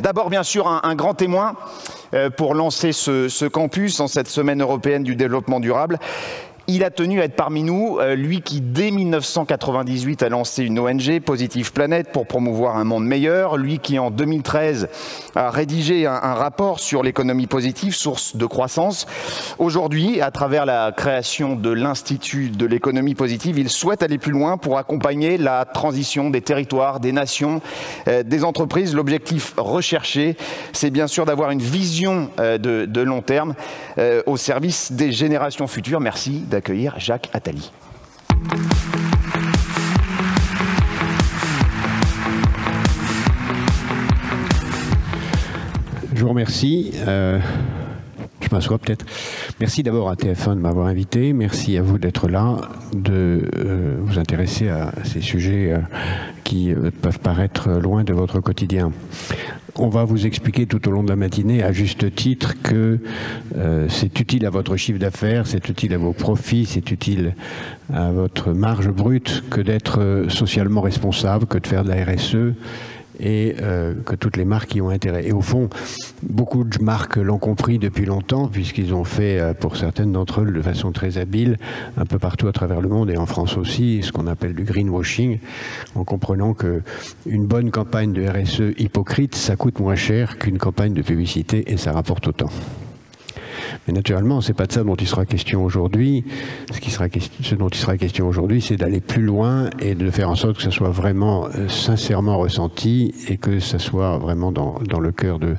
D'abord, bien sûr, un grand témoin pour lancer ce campus en cette semaine européenne du développement durable. Il a tenu à être parmi nous, lui qui dès 1998 a lancé une ONG, Positive Planet, pour promouvoir un monde meilleur, lui qui en 2013 a rédigé un rapport sur l'économie positive, source de croissance. Aujourd'hui, à travers la création de l'Institut de l'économie positive, il souhaite aller plus loin pour accompagner la transition des territoires, des nations, des entreprises. L'objectif recherché, c'est bien sûr d'avoir une vision de long terme au service des générations futures. Merci d'accueillir Jacques Attali. Je vous remercie. Je m'assois peut-être. Merci d'abord à TF1 de m'avoir invité. Merci à vous d'être là, de vous intéresser à ces sujets qui peuvent paraître loin de votre quotidien. On va vous expliquer tout au long de la matinée, à juste titre, que c'est utile à votre chiffre d'affaires, c'est utile à vos profits, c'est utile à votre marge brute que d'être socialement responsable, que de faire de la RSE, et que toutes les marques y ont intérêt. Et au fond, beaucoup de marques l'ont compris depuis longtemps, puisqu'ils ont fait, pour certaines d'entre eux, de façon très habile, un peu partout à travers le monde, et en France aussi, ce qu'on appelle du greenwashing, en comprenant qu'une bonne campagne de RSE hypocrite, ça coûte moins cher qu'une campagne de publicité, et ça rapporte autant. Mais naturellement, ce n'est pas de ça dont il sera question aujourd'hui. Ce dont il sera question aujourd'hui, c'est d'aller plus loin et de faire en sorte que ça soit vraiment sincèrement ressenti et que ça soit vraiment dans le cœur de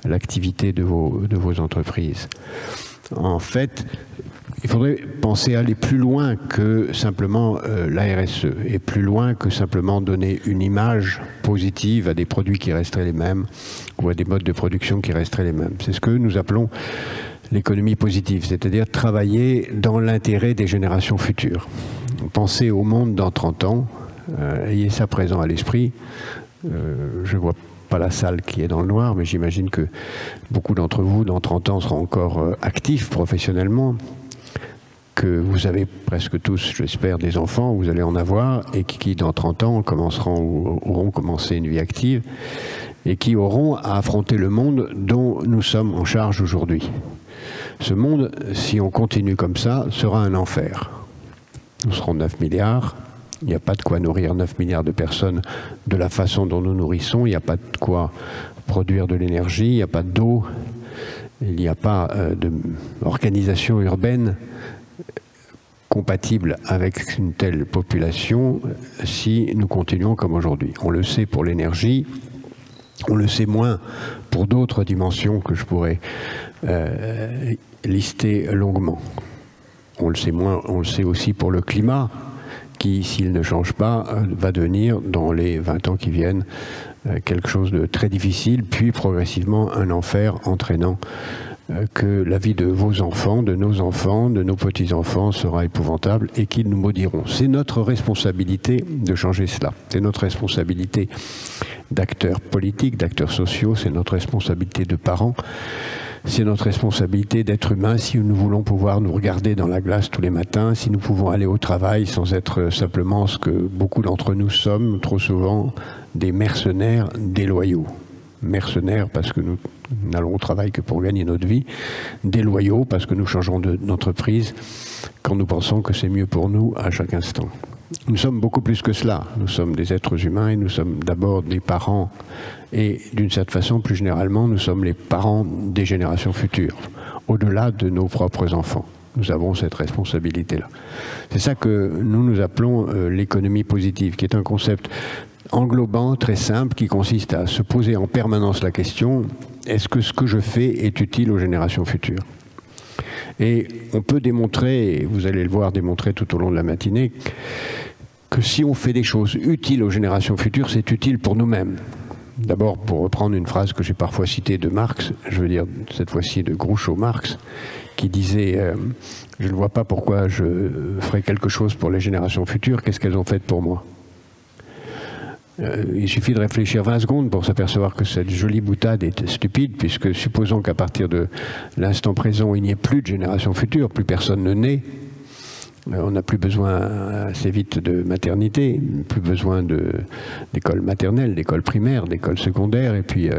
l'activité de vos entreprises. En fait, il faudrait penser à aller plus loin que simplement la RSE et plus loin que simplement donner une image positive à des produits qui resteraient les mêmes ou à des modes de production qui resteraient les mêmes. C'est ce que nous appelons l'économie positive, c'est-à-dire travailler dans l'intérêt des générations futures. Pensez au monde dans 30 ans, ayez ça présent à l'esprit. Je ne vois pas la salle qui est dans le noir, mais j'imagine que beaucoup d'entre vous, dans 30 ans, seront encore actifs professionnellement, que vous avez presque tous, j'espère, des enfants, vous allez en avoir, et qui, dans 30 ans, commenceront ou auront commencé une vie active, et qui auront à affronter le monde dont nous sommes en charge aujourd'hui. Ce monde, si on continue comme ça, sera un enfer. Nous serons 9 milliards, il n'y a pas de quoi nourrir 9 milliards de personnes de la façon dont nous nourrissons, il n'y a pas de quoi produire de l'énergie, il n'y a pas d'eau, il n'y a pas d'organisation urbaine compatible avec une telle population si nous continuons comme aujourd'hui. On le sait pour l'énergie, on le sait moins pour d'autres dimensions que je pourrais lister longuement. On le sait moins, on le sait aussi pour le climat, qui, s'il ne change pas, va devenir, dans les 20 ans qui viennent, quelque chose de très difficile, puis progressivement un enfer entraînant que la vie de vos enfants, de nos petits-enfants sera épouvantable et qu'ils nous maudiront. C'est notre responsabilité de changer cela. C'est notre responsabilité d'acteurs politiques, d'acteurs sociaux, c'est notre responsabilité de parents, c'est notre responsabilité d'être humains si nous voulons pouvoir nous regarder dans la glace tous les matins, si nous pouvons aller au travail sans être simplement ce que beaucoup d'entre nous sommes, trop souvent, des mercenaires déloyaux. Mercenaires parce que nous n'allons au travail que pour gagner notre vie, déloyaux parce que nous changeons d'entreprise quand nous pensons que c'est mieux pour nous à chaque instant. Nous sommes beaucoup plus que cela. Nous sommes des êtres humains et nous sommes d'abord des parents. Et d'une certaine façon, plus généralement, nous sommes les parents des générations futures, au-delà de nos propres enfants. Nous avons cette responsabilité-là. C'est ça que nous appelons l'économie positive, qui est un concept englobant, très simple, qui consiste à se poser en permanence la question, est-ce que ce que je fais est utile aux générations futures ? Et on peut démontrer, et vous allez le voir démontrer tout au long de la matinée, que si on fait des choses utiles aux générations futures, c'est utile pour nous-mêmes. D'abord, pour reprendre une phrase que j'ai parfois citée de Marx, je veux dire cette fois-ci de Groucho Marx, qui disait « Je ne vois pas pourquoi je ferai quelque chose pour les générations futures, qu'est-ce qu'elles ont fait pour moi ?» Il suffit de réfléchir 20 secondes pour s'apercevoir que cette jolie boutade est stupide, puisque supposons qu'à partir de l'instant présent, il n'y ait plus de génération future, plus personne ne naît. On n'a plus besoin assez vite de maternité, plus besoin d'école maternelle, d'école primaire, d'école secondaire, et puis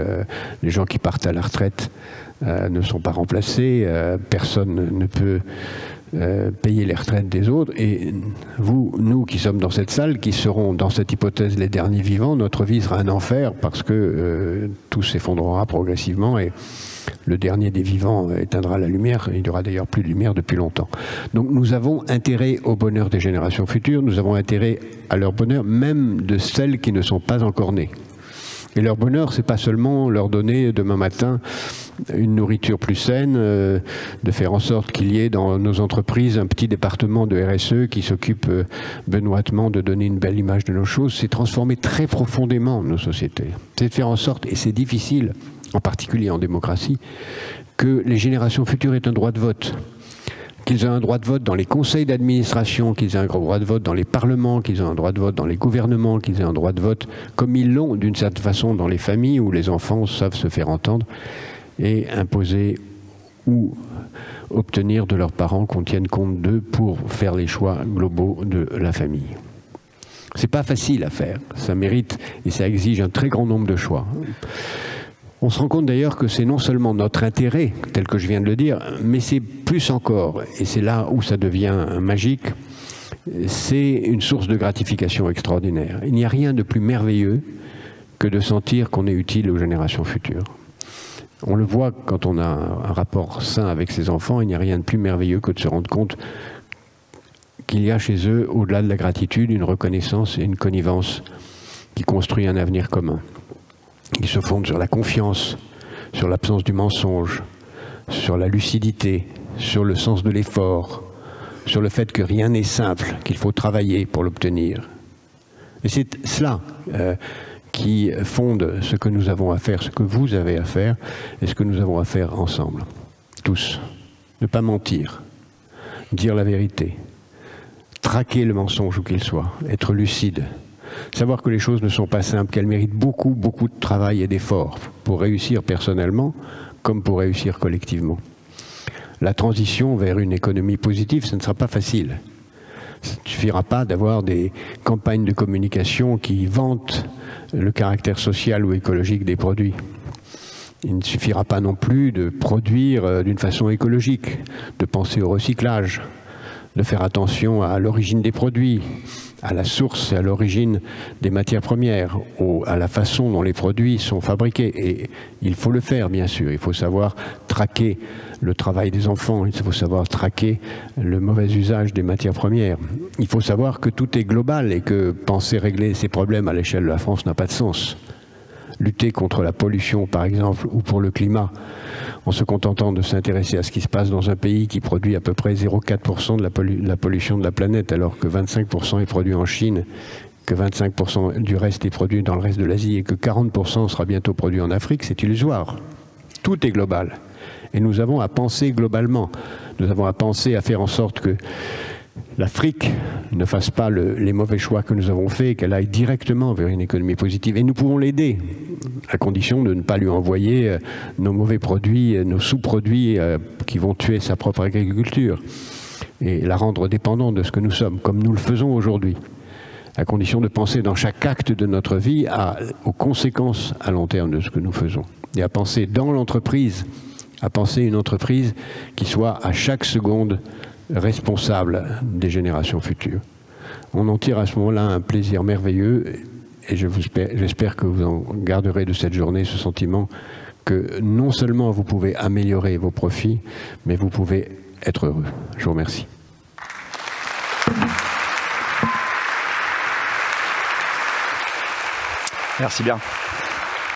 les gens qui partent à la retraite ne sont pas remplacés, personne ne peut payer les retraites des autres, et nous qui sommes dans cette salle, qui serons dans cette hypothèse les derniers vivants, notre vie sera un enfer parce que tout s'effondrera progressivement et le dernier des vivants éteindra la lumière. Il n'y aura d'ailleurs plus de lumière depuis longtemps. Donc nous avons intérêt au bonheur des générations futures, nous avons intérêt à leur bonheur, même de celles qui ne sont pas encore nées. Et leur bonheur, c'est pas seulement leur donner demain matin une nourriture plus saine, de faire en sorte qu'il y ait dans nos entreprises un petit département de RSE qui s'occupe benoîtement de donner une belle image de nos choses. C'est transformer très profondément nos sociétés. C'est de faire en sorte, et c'est difficile, en particulier en démocratie, que les générations futures aient un droit de vote. Qu'ils aient un droit de vote dans les conseils d'administration, qu'ils aient un droit de vote dans les parlements, qu'ils aient un droit de vote dans les gouvernements, qu'ils aient un droit de vote comme ils l'ont d'une certaine façon dans les familles où les enfants savent se faire entendre et imposer ou obtenir de leurs parents qu'on tienne compte d'eux pour faire les choix globaux de la famille. C'est pas facile à faire, ça mérite et ça exige un très grand nombre de choix. On se rend compte d'ailleurs que c'est non seulement notre intérêt, tel que je viens de le dire, mais c'est plus encore, et c'est là où ça devient magique, c'est une source de gratification extraordinaire. Il n'y a rien de plus merveilleux que de sentir qu'on est utile aux générations futures. On le voit quand on a un rapport sain avec ses enfants, il n'y a rien de plus merveilleux que de se rendre compte qu'il y a chez eux, au-delà de la gratitude, une reconnaissance et une connivence qui construit un avenir commun. Qui se fonde sur la confiance, sur l'absence du mensonge, sur la lucidité, sur le sens de l'effort, sur le fait que rien n'est simple, qu'il faut travailler pour l'obtenir. Et c'est cela qui fonde ce que nous avons à faire, ce que vous avez à faire, et ce que nous avons à faire ensemble. Tous. Ne pas mentir, dire la vérité, traquer le mensonge où qu'il soit, être lucide. Savoir que les choses ne sont pas simples, qu'elles méritent beaucoup, beaucoup de travail et d'efforts pour réussir personnellement comme pour réussir collectivement. La transition vers une économie positive, ce ne sera pas facile. Ça ne suffira pas d'avoir des campagnes de communication qui vantent le caractère social ou écologique des produits. Il ne suffira pas non plus de produire d'une façon écologique, de penser au recyclage, de faire attention à l'origine des produits, à la source et à l'origine des matières premières, à la façon dont les produits sont fabriqués. Et il faut le faire, bien sûr. Il faut savoir traquer le travail des enfants, il faut savoir traquer le mauvais usage des matières premières. Il faut savoir que tout est global et que penser régler ces problèmes à l'échelle de la France n'a pas de sens. Lutter contre la pollution, par exemple, ou pour le climat, en se contentant de s'intéresser à ce qui se passe dans un pays qui produit à peu près 0,4% de la pollution de la planète, alors que 25% est produit en Chine, que 25% du reste est produit dans le reste de l'Asie et que 40% sera bientôt produit en Afrique, c'est illusoire. Tout est global. Et nous avons à penser globalement. Nous avons à penser à faire en sorte que l'Afrique ne fasse pas les mauvais choix que nous avons faits et qu'elle aille directement vers une économie positive. Et nous pouvons l'aider, à condition de ne pas lui envoyer nos mauvais produits, nos sous-produits qui vont tuer sa propre agriculture et la rendre dépendante de ce que nous sommes, comme nous le faisons aujourd'hui. À condition de penser dans chaque acte de notre vie aux conséquences à long terme de ce que nous faisons. Et à penser dans l'entreprise, à penser une entreprise qui soit à chaque seconde responsable des générations futures. On en tire à ce moment-là un plaisir merveilleux et j'espère que vous en garderez de cette journée ce sentiment que non seulement vous pouvez améliorer vos profits, mais vous pouvez être heureux. Je vous remercie. Merci bien.